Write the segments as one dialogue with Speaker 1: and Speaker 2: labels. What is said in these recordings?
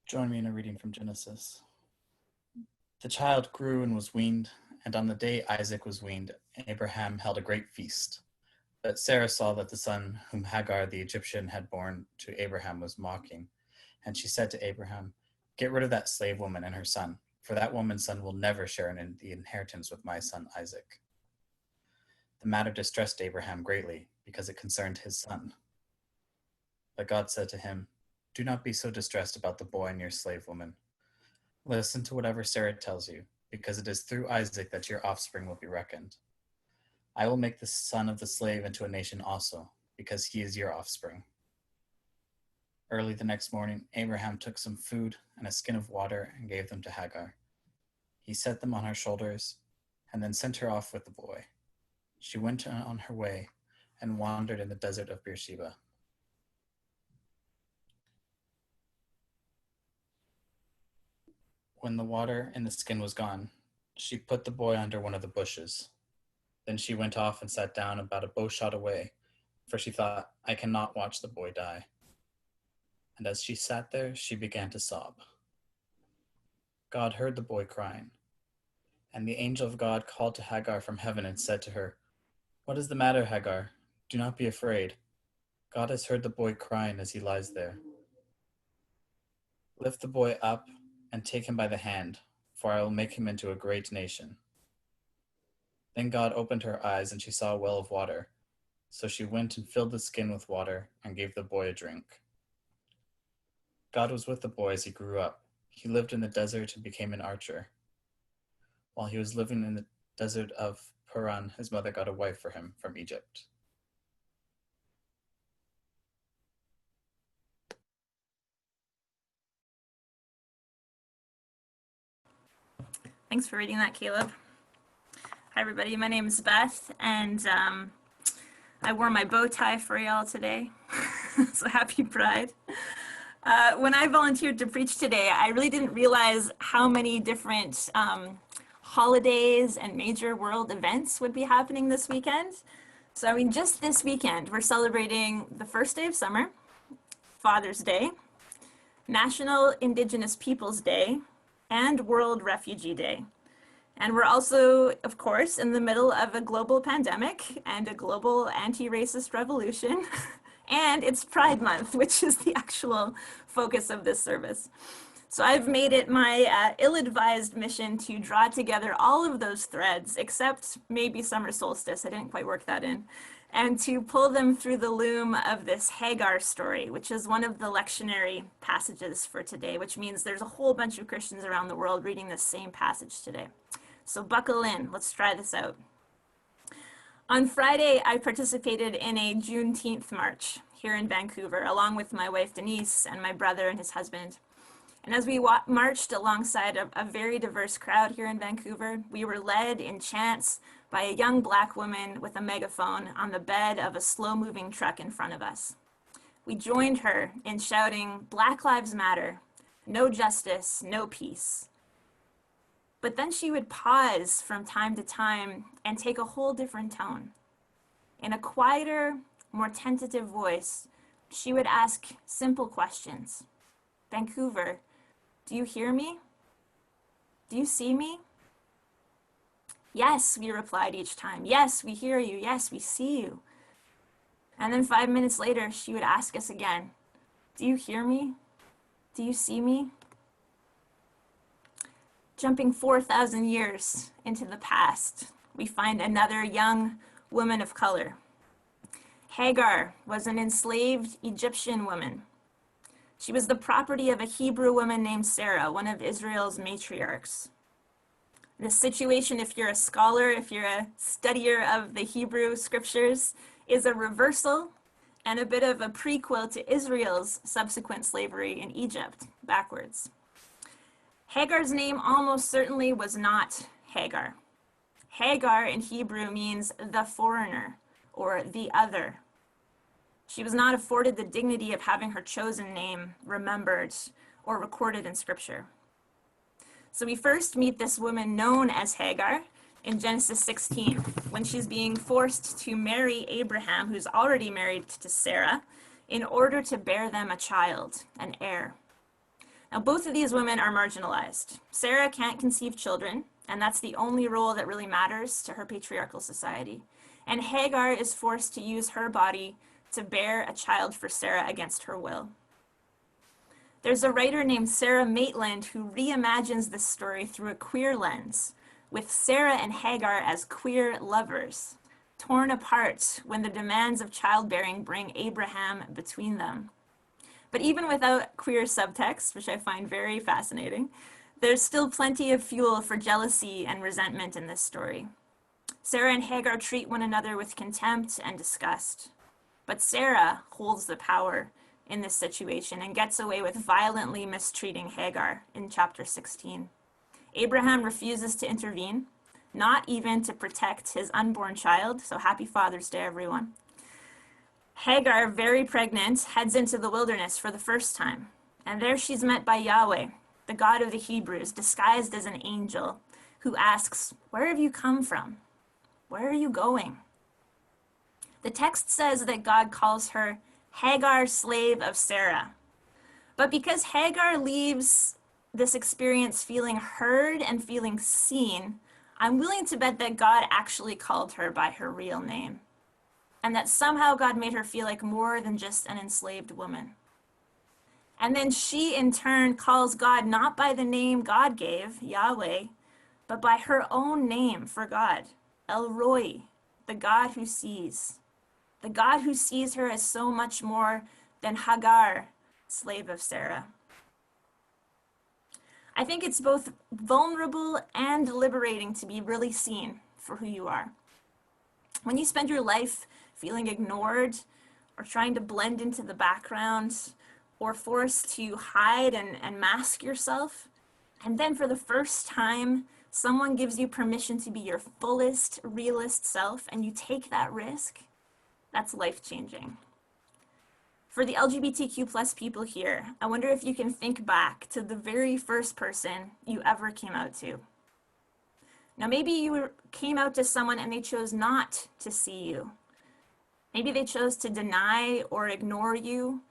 Speaker 1: Join me in a reading from Genesis. The child grew and was weaned, and on the day Isaac was weaned, Abraham held a great feast. But Sarah saw that the son whom Hagar the Egyptian had borne to Abraham was mocking, and she said to Abraham, "Get rid of that slave woman and her son, for that woman's son will never share in the inheritance with my son Isaac." The matter distressed Abraham greatly, because it concerned his son. But God said to him, "Do not be so distressed about the boy and your slave woman. Listen to whatever Sarah tells you, because it is through Isaac that your offspring will be reckoned. I will make the son of the slave into a nation also, because he is your offspring." Early the next morning, Abraham took some food and a skin of water and gave them to Hagar. He set them on her shoulders and then sent her off with the boy. She went on her way and wandered in the desert of Beersheba. When the water in the skin was gone, she put the boy under one of the bushes. Then she went off and sat down about a bow shot away, for she thought, "I cannot watch the boy die." And as she sat there, she began to sob. God heard the boy crying, and the angel of God called to Hagar from heaven and said to her, "What is the matter, Hagar? Do not be afraid. God has heard the boy crying as he lies there. Lift the boy up and take him by the hand, for I will make him into a great nation." Then God opened her eyes, and she saw a well of water. So she went and filled the skin with water and gave the boy a drink. God was with the boy as he grew up. He lived in the desert and became an archer. While he was living in the desert of Paran, his mother got a wife for him from Egypt.
Speaker 2: Thanks for reading that, Caleb. Hi, everybody. My name is Beth, and I wore my bow tie for y'all today. So happy Pride. When I volunteered to preach today, I really didn't realize how many different holidays and major world events would be happening this weekend. So, I mean, just this weekend, we're celebrating the first day of summer, Father's Day, National Indigenous Peoples Day, and World Refugee Day. And we're also, of course, in the middle of a global pandemic and a global anti-racist revolution. And it's Pride Month, which is the actual focus of this service. So I've made it my ill-advised mission to draw together all of those threads, except maybe summer solstice. I didn't quite work that in. And to pull them through the loom of this Hagar story, which is one of the lectionary passages for today, which means there's a whole bunch of Christians around the world reading this same passage today. So buckle in, let's try this out. On Friday, I participated in a Juneteenth march here in Vancouver, along with my wife Denise and my brother and his husband. And as we marched alongside a very diverse crowd here in Vancouver, we were led in chants by a young Black woman with a megaphone on the bed of a slow-moving truck in front of us. We joined her in shouting, "Black Lives Matter, no justice, no peace." But then she would pause from time to time and take a whole different tone. In a quieter, more tentative voice, she would ask simple questions. "Vancouver, do you hear me? Do you see me?" "Yes," we replied each time. "Yes, we hear you. Yes, we see you." And then 5 minutes later, she would ask us again, "Do you hear me? Do you see me?" Jumping 4,000 years into the past, we find another young woman of color. Hagar was an enslaved Egyptian woman. She was the property of a Hebrew woman named Sarah, one of Israel's matriarchs. The situation, if you're a scholar, if you're a studier of the Hebrew scriptures, is a reversal and a bit of a prequel to Israel's subsequent slavery in Egypt, backwards. Hagar's name almost certainly was not Hagar. Hagar in Hebrew means the foreigner or the other. She was not afforded the dignity of having her chosen name remembered or recorded in scripture. So we first meet this woman known as Hagar in Genesis 16, when she's being forced to marry Abraham, who's already married to Sarah, in order to bear them a child, an heir. Now, both of these women are marginalized. Sarah can't conceive children, and that's the only role that really matters to her patriarchal society. And Hagar is forced to use her body to bear a child for Sarah against her will. There's a writer named Sarah Maitland who reimagines this story through a queer lens, with Sarah and Hagar as queer lovers, torn apart when the demands of childbearing bring Abraham between them. But even without queer subtext, which I find very fascinating, there's still plenty of fuel for jealousy and resentment in this story. Sarah and Hagar treat one another with contempt and disgust. But Sarah holds the power in this situation and gets away with violently mistreating Hagar in chapter 16. Abraham refuses to intervene, not even to protect his unborn child, so happy Father's Day, everyone. Hagar, very pregnant, heads into the wilderness for the first time, and there she's met by Yahweh, the God of the Hebrews, disguised as an angel, who asks, "Where have you come from? Where are you going?" The text says that God calls her Hagar, slave of Sarah. But because Hagar leaves this experience feeling heard and feeling seen, I'm willing to bet that God actually called her by her real name, and that somehow God made her feel like more than just an enslaved woman. And then she, in turn, calls God not by the name God gave, Yahweh, but by her own name for God, El Roi, the God who sees. The God who sees her as so much more than Hagar, slave of Sarah. I think it's both vulnerable and liberating to be really seen for who you are. When you spend your life feeling ignored or trying to blend into the background or forced to hide and mask yourself, and then for the first time, someone gives you permission to be your fullest, realist self, and you take that risk, that's life-changing. For the LGBTQ plus people here, I wonder if you can think back to the very first person you ever came out to. Now, maybe you came out to someone and they chose not to see you. Maybe they chose to deny or ignore you,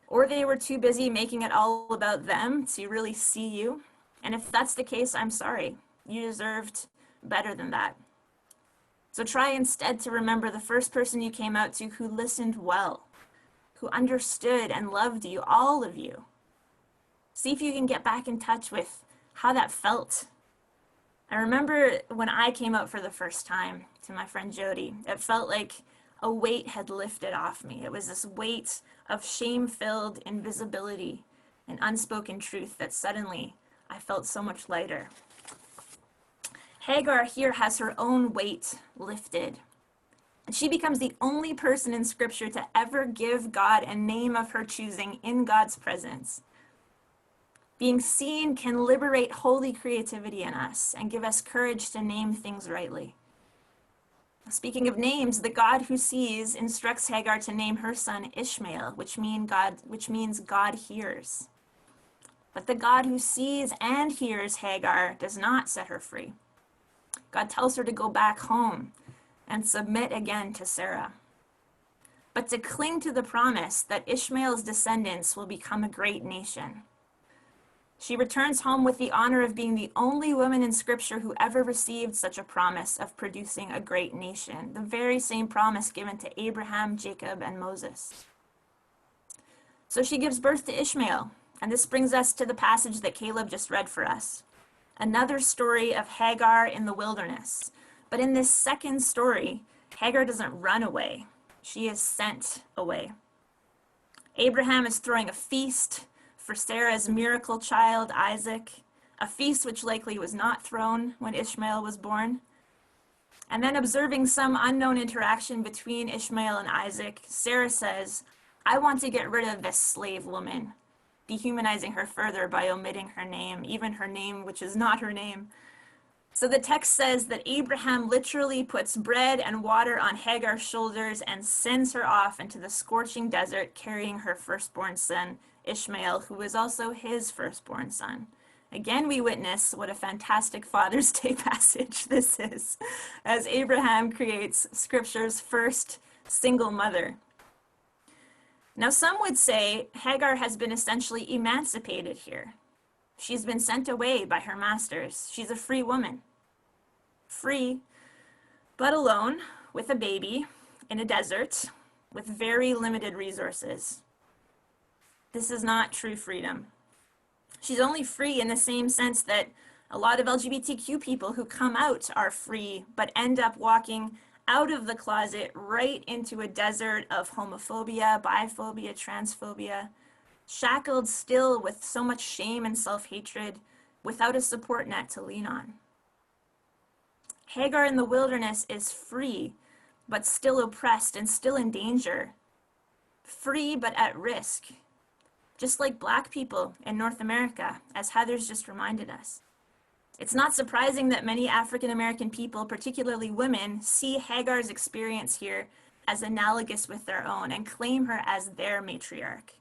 Speaker 2: or they were too busy making it all about them to really see you. And if that's the case, I'm sorry. You deserved better than that. So try instead to remember the first person you came out to who listened well, who understood and loved you, all of you. See if you can get back in touch with how that felt. I remember when I came out for the first time to my friend Jody, it felt like a weight had lifted off me. It was this weight of shame-filled invisibility and unspoken truth that suddenly I felt so much lighter. Hagar here has her own weight lifted. And she becomes the only person in Scripture to ever give God a name of her choosing in God's presence. Being seen can liberate holy creativity in us and give us courage to name things rightly. Speaking of names, the God who sees instructs Hagar to name her son Ishmael, which means God hears. But the God who sees and hears Hagar does not set her free. God tells her to go back home and submit again to Sarah, but to cling to the promise that Ishmael's descendants will become a great nation. She returns home with the honor of being the only woman in Scripture who ever received such a promise of producing a great nation, the very same promise given to Abraham, Jacob, and Moses. So she gives birth to Ishmael, and this brings us to the passage that Caleb just read for us. Another story of Hagar in the wilderness. But in this second story, Hagar doesn't run away. She is sent away. Abraham is throwing a feast for Sarah's miracle child, Isaac, a feast which likely was not thrown when Ishmael was born. And then observing some unknown interaction between Ishmael and Isaac, Sarah says, "I want to get rid of this slave woman," dehumanizing her further by omitting her name, even her name which is not her name. So the text says that Abraham literally puts bread and water on Hagar's shoulders and sends her off into the scorching desert carrying her firstborn son, Ishmael, who was also his firstborn son. Again, we witness what a fantastic Father's Day passage this is, as Abraham creates Scripture's first single mother. Now, some would say Hagar has been essentially emancipated here. She's been sent away by her masters. She's a free woman. Free, but alone, with a baby, in a desert, with very limited resources. This is not true freedom. She's only free in the same sense that a lot of LGBTQ people who come out are free, but end up walking out of the closet right into a desert of homophobia, biphobia, transphobia, shackled still with so much shame and self-hatred, without a support net to lean on. Hagar in the wilderness is free, but still oppressed and still in danger. Free, but at risk. Just like Black people in North America, as Heather's just reminded us. It's not surprising that many African American people, particularly women, see Hagar's experience here as analogous with their own and claim her as their matriarch.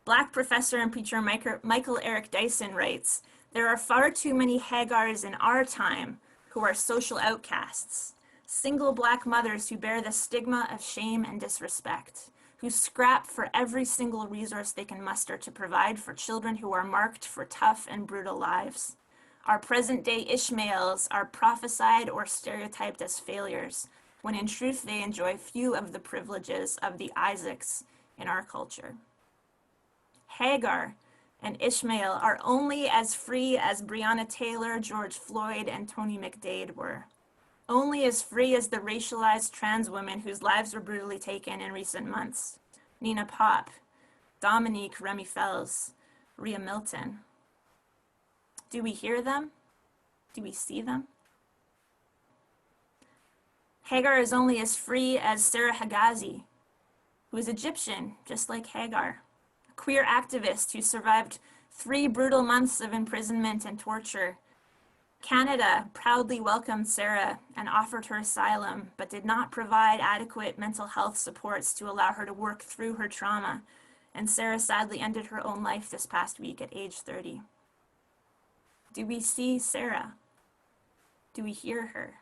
Speaker 2: Black professor and preacher Michael Eric Dyson writes, "There are far too many Hagars in our time who are social outcasts, single Black mothers who bear the stigma of shame and disrespect, who scrap for every single resource they can muster to provide for children who are marked for tough and brutal lives. Our present-day Ishmaels are prophesied or stereotyped as failures, when in truth they enjoy few of the privileges of the Isaacs in our culture." Hagar and Ishmael are only as free as Breonna Taylor, George Floyd, and Tony McDade were. Only as free as the racialized trans women whose lives were brutally taken in recent months. Nina Pop, Dominique Remy Fells, Rhea Milton. Do we hear them? Do we see them? Hagar is only as free as Sarah Hagazi, who is Egyptian, just like Hagar. A queer activist who survived 3 brutal months of imprisonment and torture. Canada proudly welcomed Sarah and offered her asylum, but did not provide adequate mental health supports to allow her to work through her trauma. And Sarah sadly ended her own life this past week at age 30. Do we see Sarah? Do we hear her?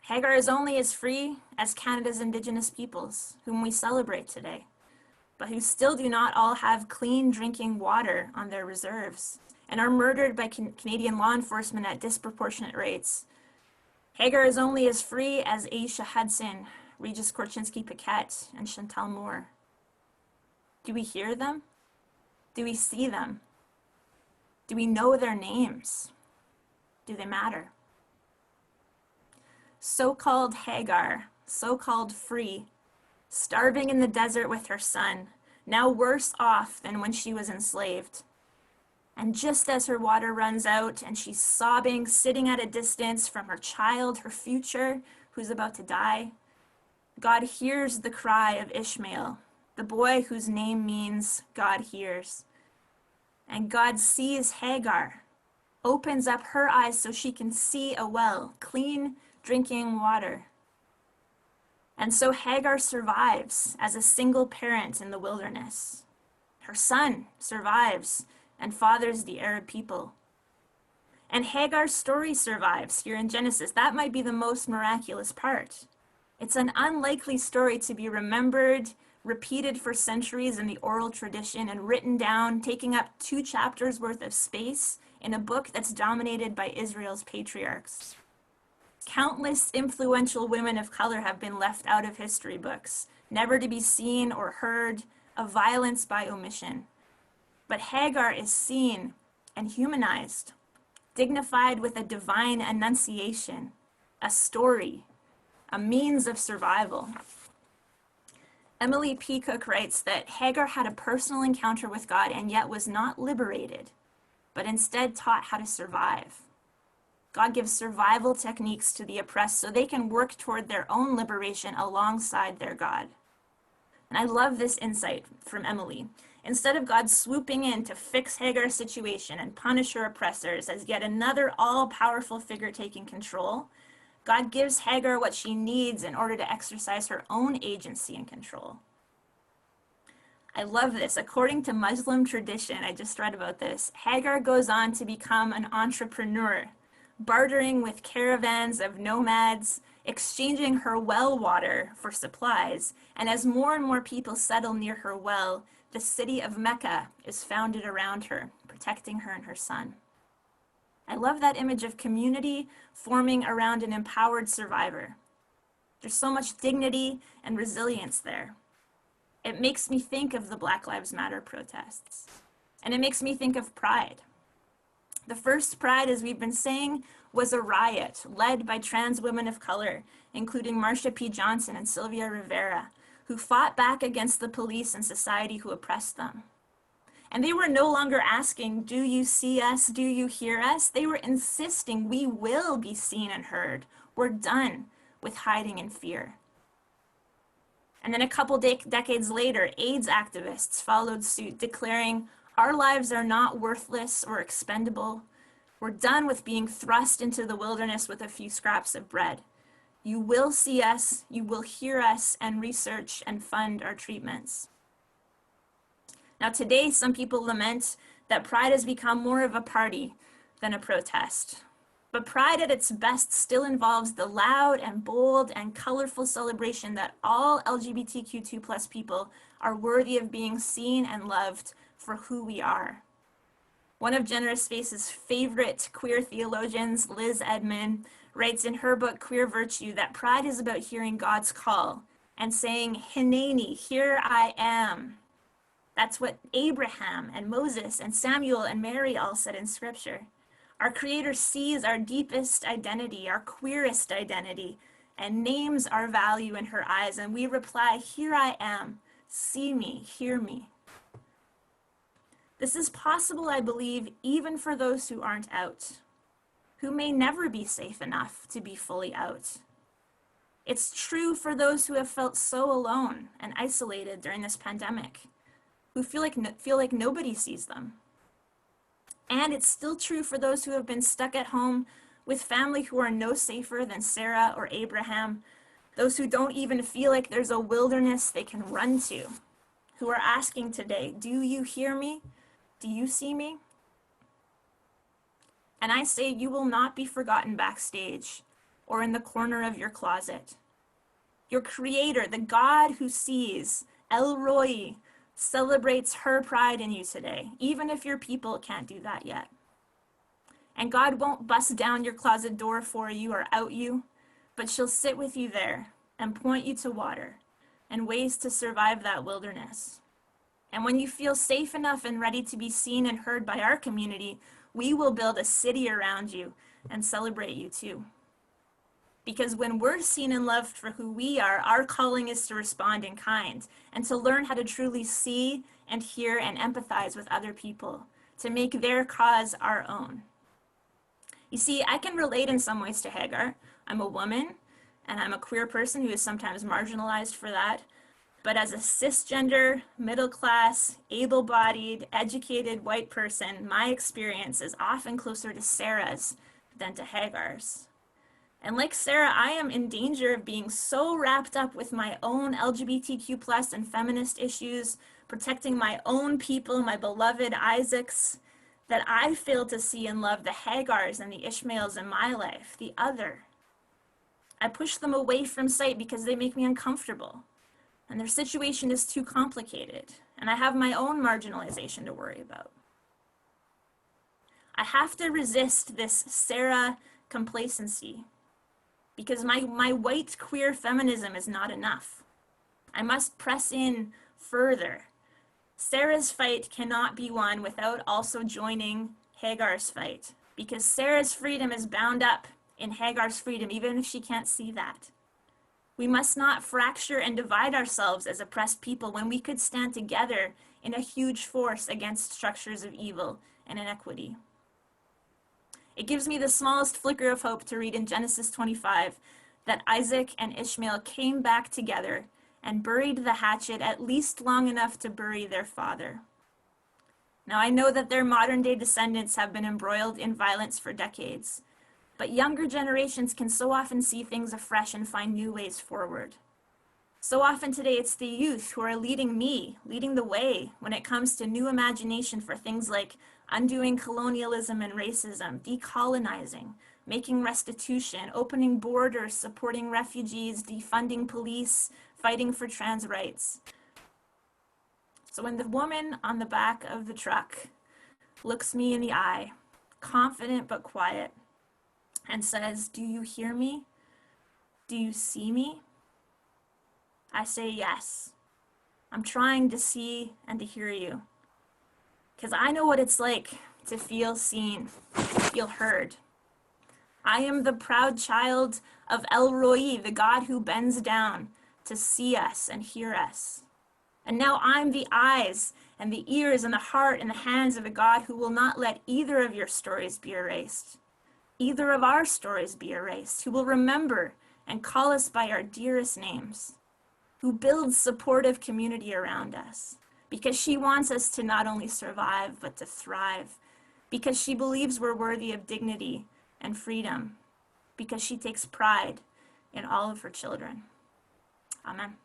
Speaker 2: Hagar is only as free as Canada's Indigenous peoples, whom we celebrate today, but who still do not all have clean drinking water on their reserves and are murdered by Canadian law enforcement at disproportionate rates. Hagar is only as free as Aisha Hudson, Regis Korchinski-Paquette, and Chantal Moore. Do we hear them? Do we see them? Do we know their names? Do they matter? So-called Hagar, so-called free, starving in the desert with her son, now worse off than when she was enslaved. And just as her water runs out and she's sobbing, sitting at a distance from her child, her future, who's about to die, God hears the cry of Ishmael, the boy whose name means God hears. And God sees Hagar, opens up her eyes so she can see a well, clean drinking water. And so Hagar survives as a single parent in the wilderness. Her son survives and fathers the Arab people. And Hagar's story survives here in Genesis. That might be the most miraculous part. It's an unlikely story to be remembered, repeated for centuries in the oral tradition, and written down, taking up 2 chapters worth of space in a book that's dominated by Israel's patriarchs. Countless influential women of color have been left out of history books, never to be seen or heard, of violence by omission. But Hagar is seen and humanized, dignified with a divine annunciation, a story, a means of survival. Emily P. Cook writes that Hagar had a personal encounter with God and yet was not liberated, but instead taught how to survive. God gives survival techniques to the oppressed so they can work toward their own liberation alongside their God. And I love this insight from Emily. Instead of God swooping in to fix Hagar's situation and punish her oppressors as yet another all-powerful figure taking control, God gives Hagar what she needs in order to exercise her own agency and control. I love this. According to Muslim tradition, I just read about this, Hagar goes on to become an entrepreneur, bartering with caravans of nomads exchanging her well water for supplies. And as more and more people settle near her well, the city of Mecca is founded around her, protecting her and her son. I love that image of community forming around an empowered survivor. There's so much dignity and resilience there. It makes me think of the Black Lives Matter protests. And it makes me think of Pride. The first Pride, as we've been saying, was a riot led by trans women of color, including Marsha P. Johnson and Sylvia Rivera, who fought back against the police and society who oppressed them. And they were no longer asking, do you see us? Do you hear us? They were insisting we will be seen and heard. We're done with hiding in fear. And then a couple decades later, AIDS activists followed suit, declaring, our lives are not worthless or expendable. We're done with being thrust into the wilderness with a few scraps of bread. You will see us, you will hear us, and research and fund our treatments. Now today, some people lament that Pride has become more of a party than a protest. But Pride at its best still involves the loud and bold and colorful celebration that all LGBTQ2+ people are worthy of being seen and loved for who we are. One of Generous Space's favorite queer theologians, Liz Edmond, writes in her book, Queer Virtue, that Pride is about hearing God's call and saying, Hineni, here I am. That's what Abraham and Moses and Samuel and Mary all said in Scripture. Our Creator sees our deepest identity, our queerest identity, and names our value in her eyes. And we reply, here I am, see me, hear me. This is possible, I believe, even for those who aren't out, who may never be safe enough to be fully out. It's true for those who have felt so alone and isolated during this pandemic, who feel like nobody sees them. And it's still true for those who have been stuck at home with family who are no safer than Sarah or Abraham, those who don't even feel like there's a wilderness they can run to, who are asking today, do you hear me? Do you see me? And I say you will not be forgotten backstage or in the corner of your closet. Your Creator, the God who sees, El Roi, celebrates her pride in you today, even if your people can't do that yet. And God won't bust down your closet door for you or out you, but she'll sit with you there and point you to water and ways to survive that wilderness. And when you feel safe enough and ready to be seen and heard by our community, we will build a city around you and celebrate you too. Because when we're seen and loved for who we are, our calling is to respond in kind and to learn how to truly see and hear and empathize with other people, to make their cause our own. You see, I can relate in some ways to Hagar. I'm a woman and I'm a queer person who is sometimes marginalized for that. But as a cisgender, middle-class, able-bodied, educated white person, my experience is often closer to Sarah's than to Hagar's. And like Sarah, I am in danger of being so wrapped up with my own LGBTQ+ and feminist issues, protecting my own people, my beloved Isaacs, that I fail to see and love the Hagars and the Ishmaels in my life, the other. I push them away from sight because they make me uncomfortable, and their situation is too complicated, and I have my own marginalization to worry about. I have to resist this Sarah complacency, because my white queer feminism is not enough. I must press in further. Sarah's fight cannot be won without also joining Hagar's fight, because Sarah's freedom is bound up in Hagar's freedom, even if she can't see that. We must not fracture and divide ourselves as oppressed people when we could stand together in a huge force against structures of evil and inequity. It gives me the smallest flicker of hope to read in Genesis 25 that Isaac and Ishmael came back together and buried the hatchet at least long enough to bury their father. Now I know that their modern day descendants have been embroiled in violence for decades, but younger generations can so often see things afresh and find new ways forward. So often today it's the youth who are leading the way when it comes to new imagination for things like undoing colonialism and racism, decolonizing, making restitution, opening borders, supporting refugees, defunding police, fighting for trans rights. So when the woman on the back of the truck looks me in the eye, confident but quiet, and says, "Do you hear me? Do you see me?" I say, "Yes. I'm trying to see and to hear you. Because I know what it's like to feel seen, feel heard. I am the proud child of El Roi, the God who bends down to see us and hear us. And now I'm the eyes and the ears and the heart and the hands of a God who will not let either of your stories be erased, either of our stories be erased, who will remember and call us by our dearest names, who builds supportive community around us, because she wants us to not only survive, but to thrive, because she believes we're worthy of dignity and freedom, because she takes pride in all of her children." Amen.